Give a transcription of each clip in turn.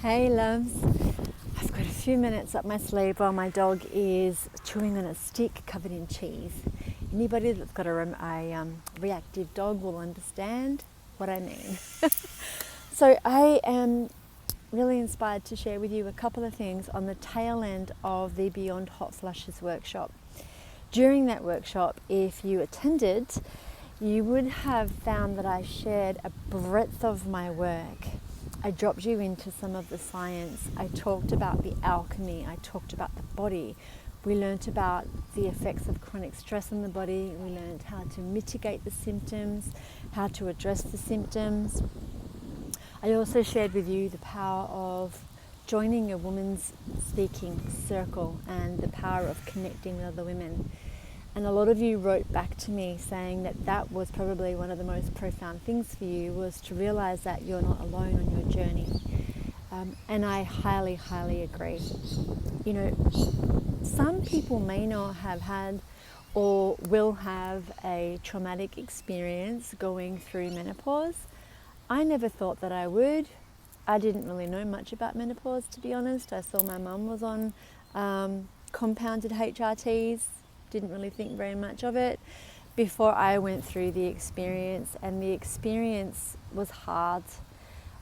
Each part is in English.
Hey loves, I've got a few minutes up my sleeve while my dog is chewing on a stick covered in cheese. Anybody that's got a reactive dog will understand what I mean. So I am really inspired to share with you a couple of things on the tail end of the Beyond Hot Flushes workshop. During that workshop, if you attended, you would have found that I shared a breadth of my work. I dropped you into some of the science. I talked about the alchemy. I talked about the body. We learnt about the effects of chronic stress on the body. We learned how to mitigate the symptoms, how to address the symptoms. I also shared with you the power of joining a woman's speaking circle and the power of connecting with other women. And a lot of you wrote back to me saying that that was probably one of the most profound things for you, was to realize that you're not alone on your journey. And I highly, highly agree. You know, some people may not have had or will have a traumatic experience going through menopause. I never thought that I would. I didn't really know much about menopause, to be honest. I saw my mum was on compounded HRTs. Didn't really think very much of it before I went through the experience, and the experience was hard.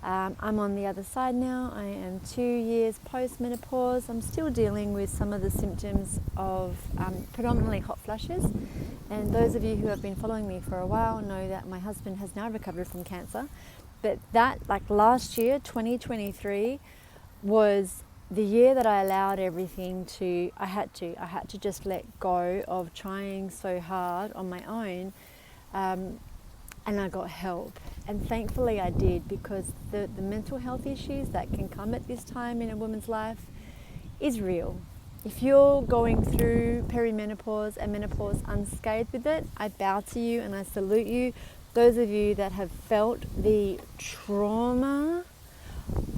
I'm on the other side now. I am 2 years post-menopause. I'm still dealing with some of the symptoms of predominantly hot flushes, and those of you who have been following me for a while know that my husband has now recovered from cancer. But that, like last year, 2023, was the year that I allowed everything to, I had to just let go of trying so hard on my own, and I got help. And thankfully I did, because the mental health issues that can come at this time in a woman's life is real. If you're going through perimenopause and menopause unscathed with it, I bow to you and I salute you. Those of you that have felt the trauma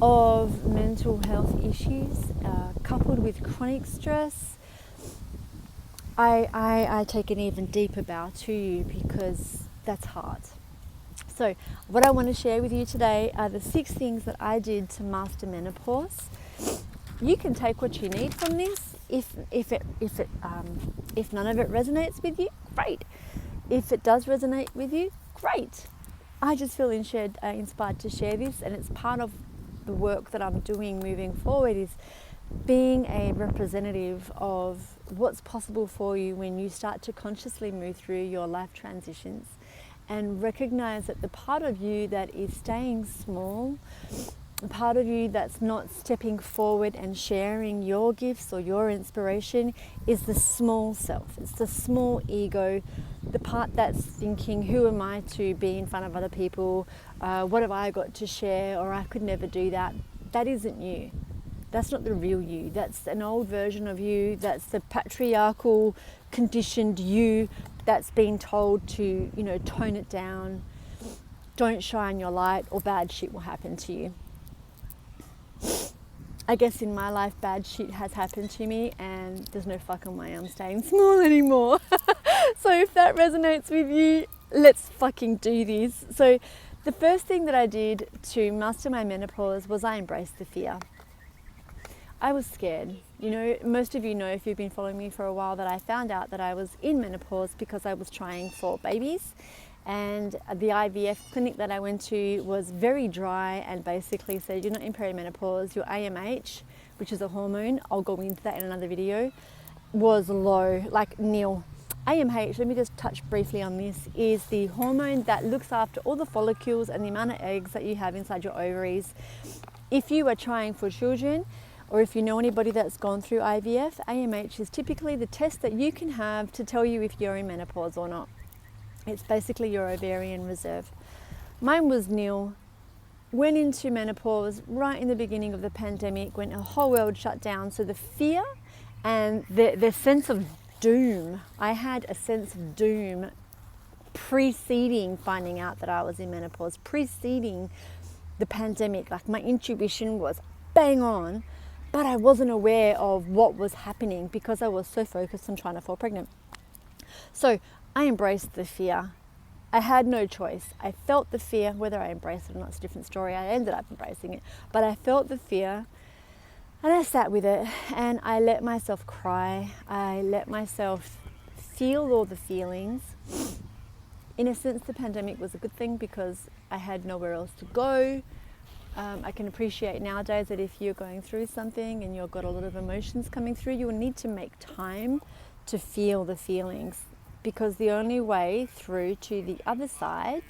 of mental health issues coupled with chronic stress, I take an even deeper bow to you, because that's hard. So what I want to share with you today are the 6 things that I did to master menopause. You can take what you need from this. If none of it resonates with you, great. If it does resonate with you, great. I just feel inspired to share this, and it's part of the work that I'm doing moving forward, is being a representative of what's possible for you when you start to consciously move through your life transitions, and recognize that the part of you that is staying small, the part of you that's not stepping forward and sharing your gifts or your inspiration, is the small self. It's the small ego, the part that's thinking, who am I to be in front of other people? What have I got to share? Or I could never do that. That isn't you. That's not the real you. That's an old version of you. That's the patriarchal, conditioned you that's been told to, tone it down. Don't shine your light or bad shit will happen to you. I guess in my life, bad shit has happened to me, and there's no fucking way I'm staying small anymore. So if that resonates with you, let's fucking do this. So the first thing that I did to master my menopause was I embraced the fear. I was scared. Most of you know, if you've been following me for a while, that I found out that I was in menopause because I was trying for babies. And the IVF clinic that I went to was very dry and basically said, you're not in perimenopause, your AMH, which is a hormone, I'll go into that in another video, was low, like nil. AMH, let me just touch briefly on this, is the hormone that looks after all the follicles and the amount of eggs that you have inside your ovaries. If you are trying for children, or if you know anybody that's gone through IVF, AMH is typically the test that you can have to tell you if you're in menopause or not. It's basically your ovarian reserve. Mine was nil. Went into menopause right in the beginning of the pandemic when the whole world shut down. So the fear and the sense of doom, I had a sense of doom preceding finding out that I was in menopause, preceding the pandemic. Like my intuition was bang on, but I wasn't aware of what was happening because I was so focused on trying to fall pregnant. So I embraced the fear. I had no choice. I felt the fear, whether I embraced it or not, it's a different story. I ended up embracing it, but I felt the fear and I sat with it and I let myself cry. I let myself feel all the feelings. In a sense, the pandemic was a good thing because I had nowhere else to go. I can appreciate nowadays that if you're going through something and you've got a lot of emotions coming through, you will need to make time to feel the feelings, because the only way through to the other side,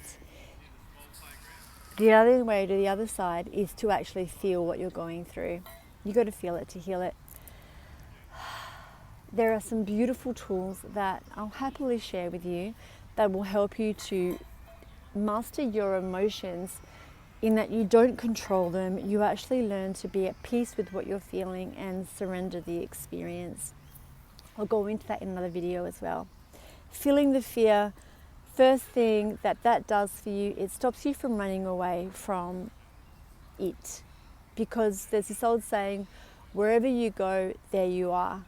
is to actually feel what you're going through. You got to feel it to heal it. There are some beautiful tools that I'll happily share with you that will help you to master your emotions, in that you don't control them. You actually learn to be at peace with what you're feeling and surrender the experience. I'll go into that in another video as well. Feeling the fear, first thing that does for you, it stops you from running away from it. Because there's this old saying, wherever you go, there you are.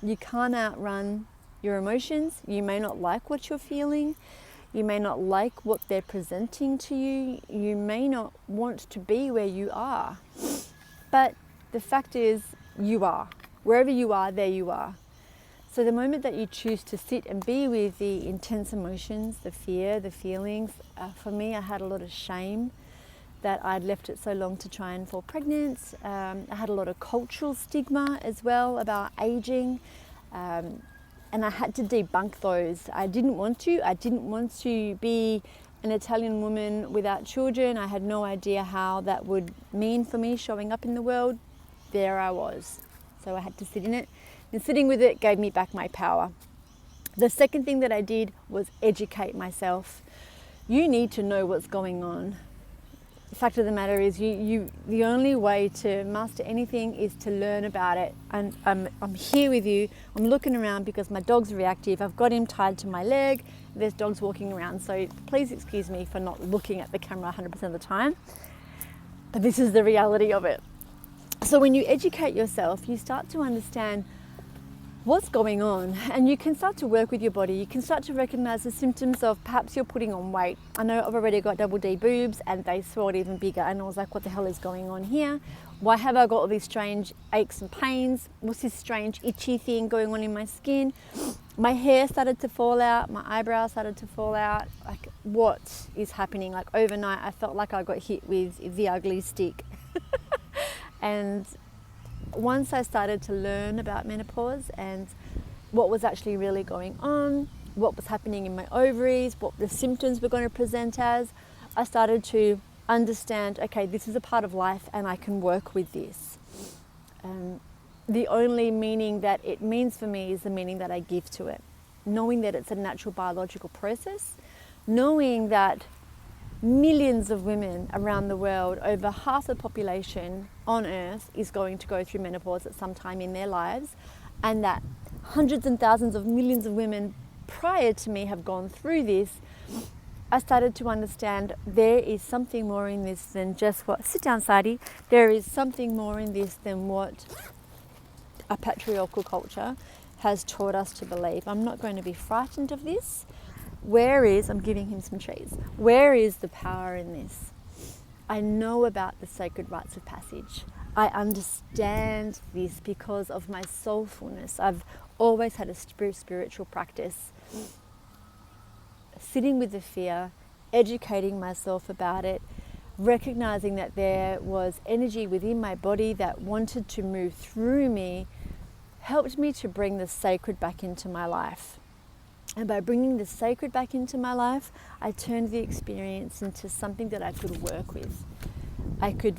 You can't outrun your emotions. You may not like what you're feeling. You may not like what they're presenting to you. You may not want to be where you are. But the fact is, you are. Wherever you are, there you are. So the moment that you choose to sit and be with the intense emotions, the fear, the feelings, for me, I had a lot of shame that I'd left it so long to try and fall pregnant. I had a lot of cultural stigma as well about aging. And I had to debunk those. I didn't want to. I didn't want to be an Italian woman without children. I had no idea how that would mean for me showing up in the world. There I was. So I had to sit in it. And sitting with it gave me back my power. The second thing that I did was educate myself. You need to know what's going on. The fact of the matter is, the only way to master anything is to learn about it. And I'm here with you. I'm looking around because my dog's reactive. I've got him tied to my leg. There's dogs walking around. So please excuse me for not looking at the camera 100% of the time. But this is the reality of it. So when you educate yourself, you start to understand what's going on, and you can start to work with your body. You can start to recognize the symptoms of perhaps you're putting on weight. I know I've already got double D boobs and they swelled even bigger, and I was like, what the hell is going on here? Why have I got all these strange aches and pains? What's this strange itchy thing going on in my skin? My hair started to fall out, my eyebrows started to fall out. Like, what is happening? Like overnight I felt like I got hit with the ugly stick. And once I started to learn about menopause and what was actually really going on, what was happening in my ovaries, what the symptoms were going to present as, I started to understand, okay, this is a part of life and I can work with this. The only meaning that it means for me is the meaning that I give to it. Knowing that it's a natural biological process, knowing that millions of women around the world, over half the population on earth is going to go through menopause at some time in their lives, and that hundreds and thousands of millions of women prior to me have gone through this. I started to understand there is something more in this than just what, sit down Sadie, there is something more in this than what a patriarchal culture has taught us to believe. I'm not going to be frightened of this. I'm giving him some trees. Where is the power in this? I know about the sacred rites of passage. I understand this because of my soulfulness. I've always had a spiritual practice. Sitting with the fear, educating myself about it, recognizing that there was energy within my body that wanted to move through me, helped me to bring the sacred back into my life. And by bringing the sacred back into my life, I turned the experience into something that I could work with. I could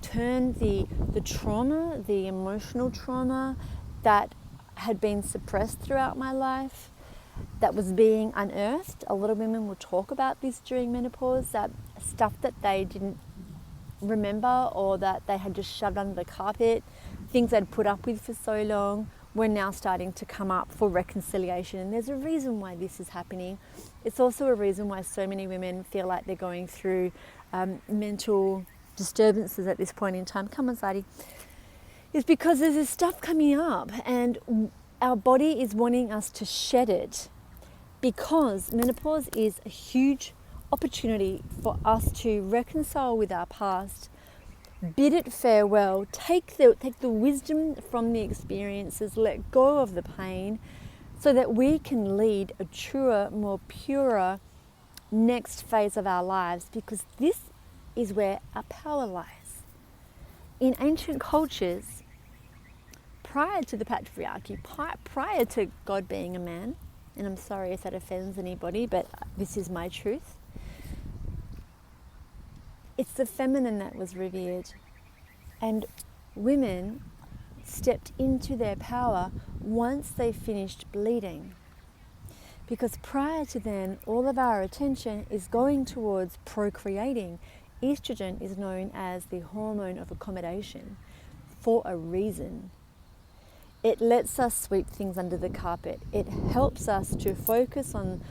turn the trauma, the emotional trauma that had been suppressed throughout my life, that was being unearthed. A lot of women will talk about this during menopause, that stuff that they didn't remember or that they had just shoved under the carpet, things they'd put up with for so long, we're now starting to come up for reconciliation. And there's a reason why this is happening. It's also a reason why so many women feel like they're going through mental disturbances at this point in time. Come on, Sadie. It's because there's this stuff coming up and our body is wanting us to shed it. because menopause is a huge opportunity for us to reconcile with our past, bid it farewell, take the wisdom from the experiences, let go of the pain, so that we can lead a truer, more purer next phase of our lives, because this is where our power lies. In ancient cultures, prior to the patriarchy, prior to God being a man, and I'm sorry if that offends anybody, but this is my truth, it's the feminine that was revered, and women stepped into their power once they finished bleeding. Because prior to then, all of our attention is going towards procreating. Estrogen is known as the hormone of accommodation for a reason. It lets us sweep things under the carpet. It helps us to focus on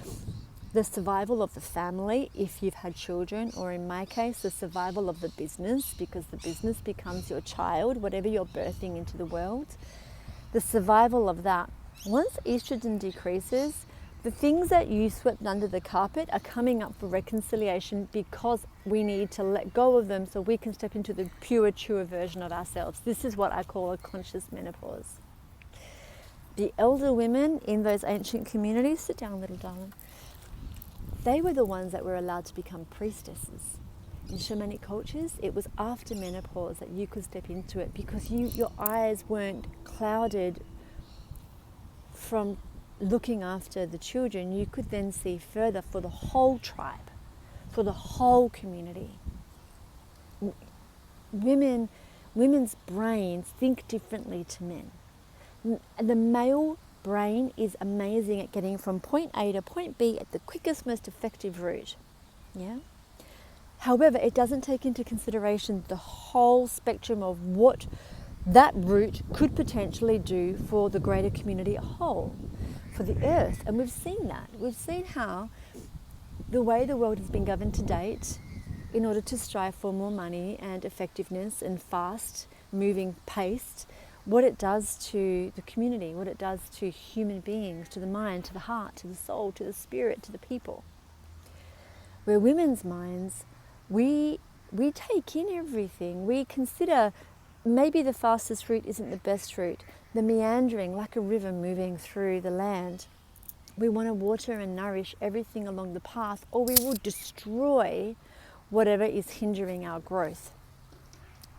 the survival of the family if you've had children, or in my case, the survival of the business, because the business becomes your child, whatever you're birthing into the world. The survival of that. Once estrogen decreases, the things that you swept under the carpet are coming up for reconciliation, because we need to let go of them so we can step into the pure, truer version of ourselves. This is what I call a conscious menopause. The elder women in those ancient communities, sit down, little darling, they were the ones that were allowed to become priestesses. In shamanic cultures, it was after menopause that you could step into it, because your eyes weren't clouded from looking after the children. You could then see further for the whole tribe, for the whole community. Women's brains think differently to men. The male brain is amazing at getting from point A to point B at the quickest, most effective route. Yeah. However, it doesn't take into consideration the whole spectrum of what that route could potentially do for the greater community as a whole, for the earth. And we've seen that. We've seen how the way the world has been governed to date, in order to strive for more money and effectiveness and fast moving pace, what it does to the community, what it does to human beings, to the mind, to the heart, to the soul, to the spirit, to the people. Where women's minds, we take in everything. We consider maybe the fastest route isn't the best route. The meandering, like a river moving through the land. We want to water and nourish everything along the path, or we will destroy whatever is hindering our growth.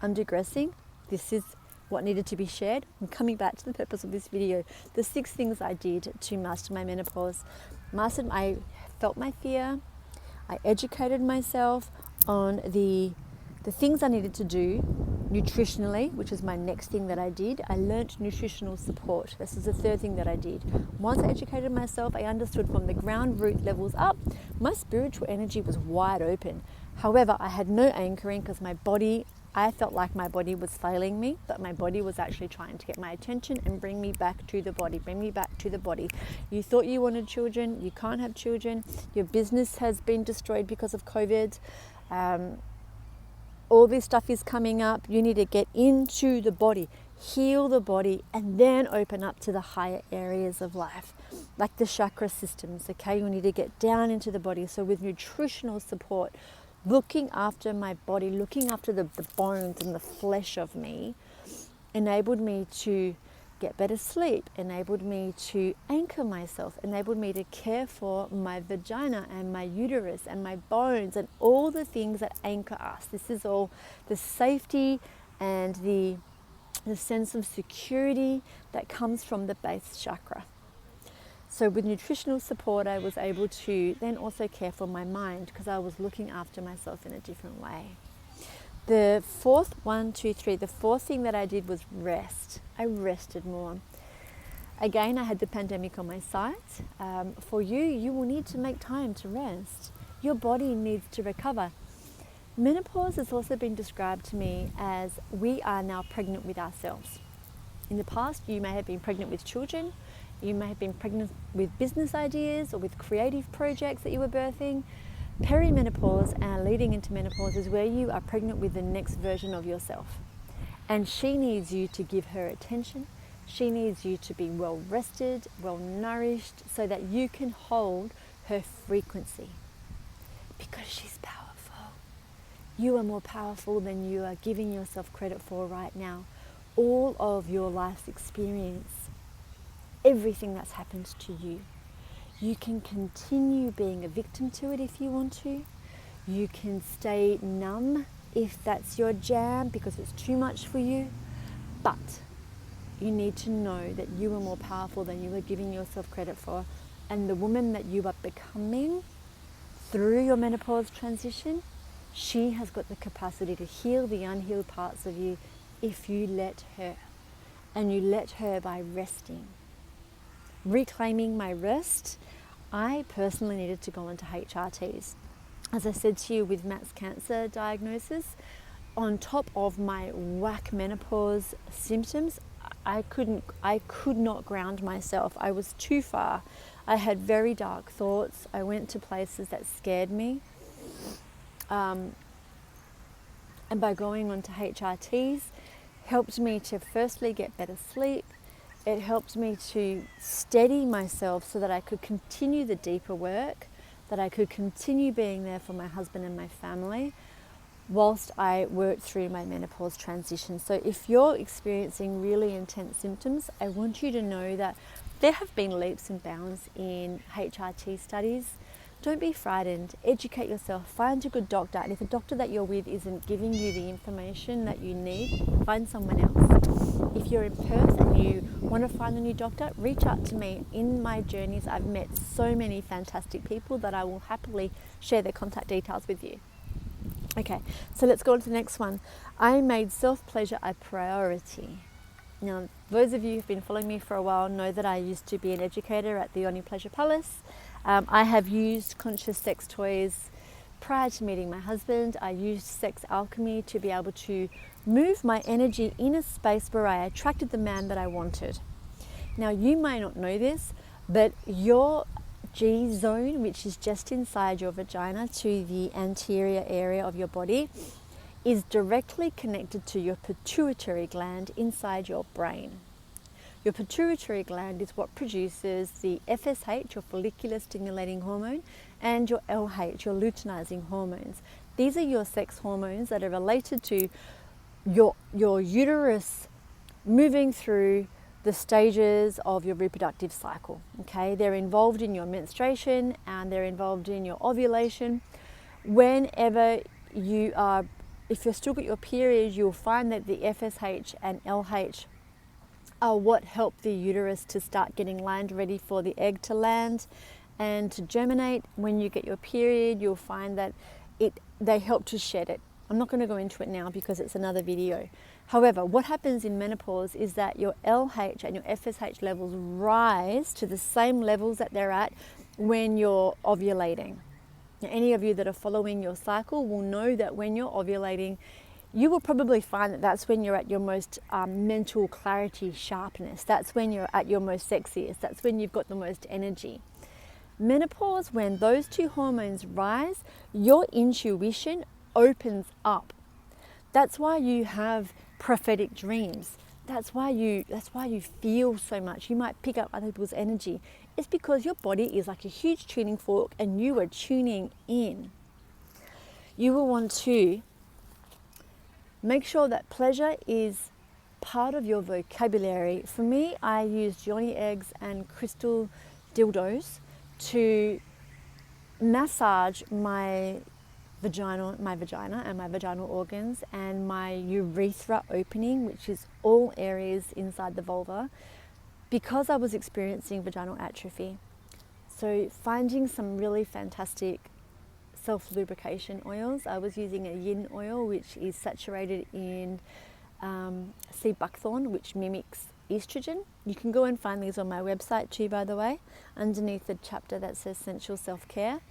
I'm digressing. This is what needed to be shared. I'm coming back to the purpose of this video. The 6 things I did to master my menopause. I felt my fear. I educated myself on the things I needed to do nutritionally, which is my next thing that I did. I learnt nutritional support. This is the 3rd thing that I did. Once I educated myself, I understood from the ground root levels up, my spiritual energy was wide open. However, I had no anchoring, because I felt like my body was failing me, but my body was actually trying to get my attention and bring me back to the body, You thought you wanted children, you can't have children. Your business has been destroyed because of COVID. All this stuff is coming up. You need to get into the body, heal the body, and then open up to the higher areas of life, like the chakra systems, okay? You need to get down into the body. So with nutritional support, looking after my body, looking after the bones and the flesh of me, enabled me to get better sleep, enabled me to anchor myself, enabled me to care for my vagina and my uterus and my bones and all the things that anchor us. This is all the safety and the sense of security that comes from the base chakra. So with nutritional support, I was able to then also care for my mind, because I was looking after myself in a different way. The 4th thing that I did was rest. I rested more. Again, I had the pandemic on my side. For you will need to make time to rest. Your body needs to recover. Menopause has also been described to me as we are now pregnant with ourselves. In the past, you may have been pregnant with children. You may have been pregnant with business ideas or with creative projects that you were birthing. Perimenopause and leading into menopause is where you are pregnant with the next version of yourself. And she needs you to give her attention. She needs you to be well rested, well nourished, so that you can hold her frequency. Because she's powerful. You are more powerful than you are giving yourself credit for right now. All of your life's experience, everything that's happened to you, you can continue being a victim to it if you want to. You can stay numb if that's your jam because it's too much for you. But you need to know that you are more powerful than you are giving yourself credit for. And the woman that you are becoming through your menopause transition, she has got the capacity to heal the unhealed parts of you if you let her. And you let her by resting. Reclaiming my rest, I personally needed to go into HRTs. As I said to you, with Matt's cancer diagnosis, on top of my whack menopause symptoms, I could not ground myself. I was too far. I had very dark thoughts. I went to places that scared me. And by going on to HRTs, helped me to firstly get better sleep. It helped me to steady myself so that I could continue the deeper work, that I could continue being there for my husband and my family whilst I worked through my menopause transition. So if you're experiencing really intense symptoms, I want you to know that there have been leaps and bounds in HRT studies. Don't be frightened. Educate yourself. Find a good doctor. And if the doctor that you're with isn't giving you the information that you need, find someone else. If you're in Perth and you want to find a new doctor, reach out to me. In my journeys, I've met so many fantastic people that I will happily share their contact details with you. Okay, so let's go on to the next one. I made self-pleasure a priority. Now, those of you who've been following me for a while know that I used to be an educator at the Yoni Pleasure Palace. I have used conscious sex toys prior to meeting my husband. I used sex alchemy to be able to move my energy in a space where I attracted the man that I wanted. Now, you may not know this, but your G zone, which is just inside your vagina to the anterior area of your body, is directly connected to your pituitary gland inside your brain. Your pituitary gland is what produces the FSH, your follicular stimulating hormone, and your LH, your luteinizing hormones. These are your sex hormones that are related to your uterus moving through the stages of your reproductive cycle. Okay, they're involved in your menstruation and they're involved in your ovulation. Whenever you are, if you're still got your period, you'll find that the FSH and LH are what help the uterus to start getting land ready for the egg to land and to germinate. When you get your period, you'll find that they help to shed it. I'm not going to go into it now because it's another video. However, what happens in menopause is that your LH and your FSH levels rise to the same levels that they're at when you're ovulating. Now, any of you that are following your cycle will know that when you're ovulating, you will probably find that that's when you're at your most mental clarity, sharpness. That's when you're at your most sexiest. That's when you've got the most energy. Menopause, when those two hormones rise, your intuition opens up. That's why you have prophetic dreams. That's why you feel so much. You might pick up other people's energy. It's because your body is like a huge tuning fork and you are tuning in. You will want to make sure that pleasure is part of your vocabulary. For me, I used yoni eggs and crystal dildos to massage my vagina and my vaginal organs and my urethra opening, which is all areas inside the vulva, because I was experiencing vaginal atrophy. So finding some really fantastic self-lubrication oils. I was using a yin oil, which is saturated in sea buckthorn, which mimics estrogen. You can go and find these on my website too, by the way, underneath the chapter that says Sensual Self-Care.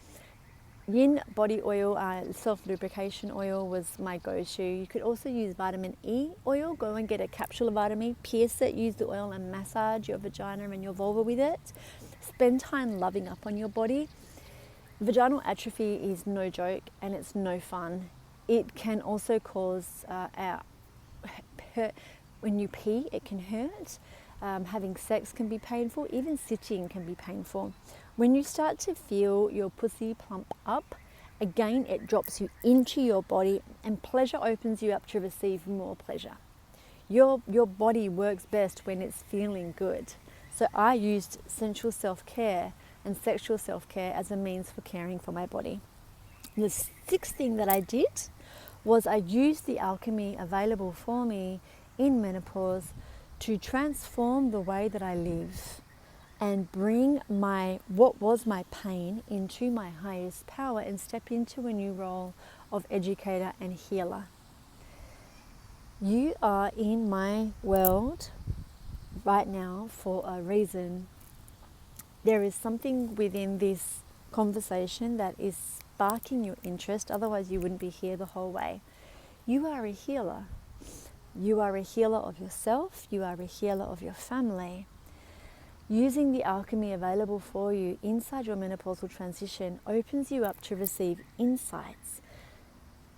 Yin body oil, self-lubrication oil was my go-to. You could also use vitamin E oil. Go and get a capsule of vitamin E, pierce it, use the oil and massage your vagina and your vulva with it. Spend time loving up on your body. Vaginal atrophy is no joke and it's no fun. It can also cause hurt when you pee. It can hurt. having sex can be painful, even sitting can be painful. When you start to feel your pussy plump up, again, it drops you into your body, and pleasure opens you up to receive more pleasure. Your body works best when it's feeling good. So I used sensual self-care and sexual self-care as a means for caring for my body. The sixth thing that I did was I used the alchemy available for me in menopause to transform the way that I live and bring what was my pain into my highest power and step into a new role of educator and healer. You are in my world right now for a reason. There is something within this conversation that is sparking your interest, otherwise you wouldn't be here the whole way. You are a healer. You are a healer of yourself. You are a healer of your family. Using the alchemy available for you inside your menopausal transition opens you up to receive insights,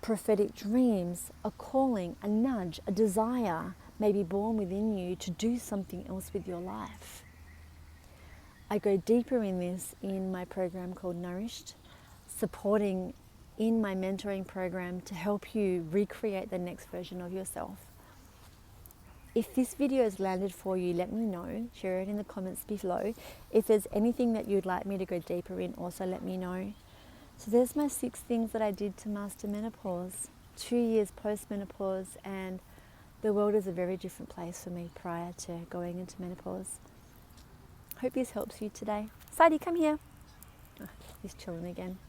prophetic dreams, a calling, a nudge, a desire may be born within you to do something else with your life. I go deeper in this in my program called Nourished, supporting in my mentoring program to help you recreate the next version of yourself. If this video has landed for you, let me know. Share it in the comments below. If there's anything that you'd like me to go deeper in, also let me know. So there's my 6 things that I did to master menopause. 2 years post-menopause, and the world is a very different place for me prior to going into menopause. Hope this helps you today. Sadie, come here. Oh, he's chilling again.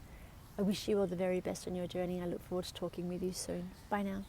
I wish you all the very best on your journey. I look forward to talking with you soon. Bye now.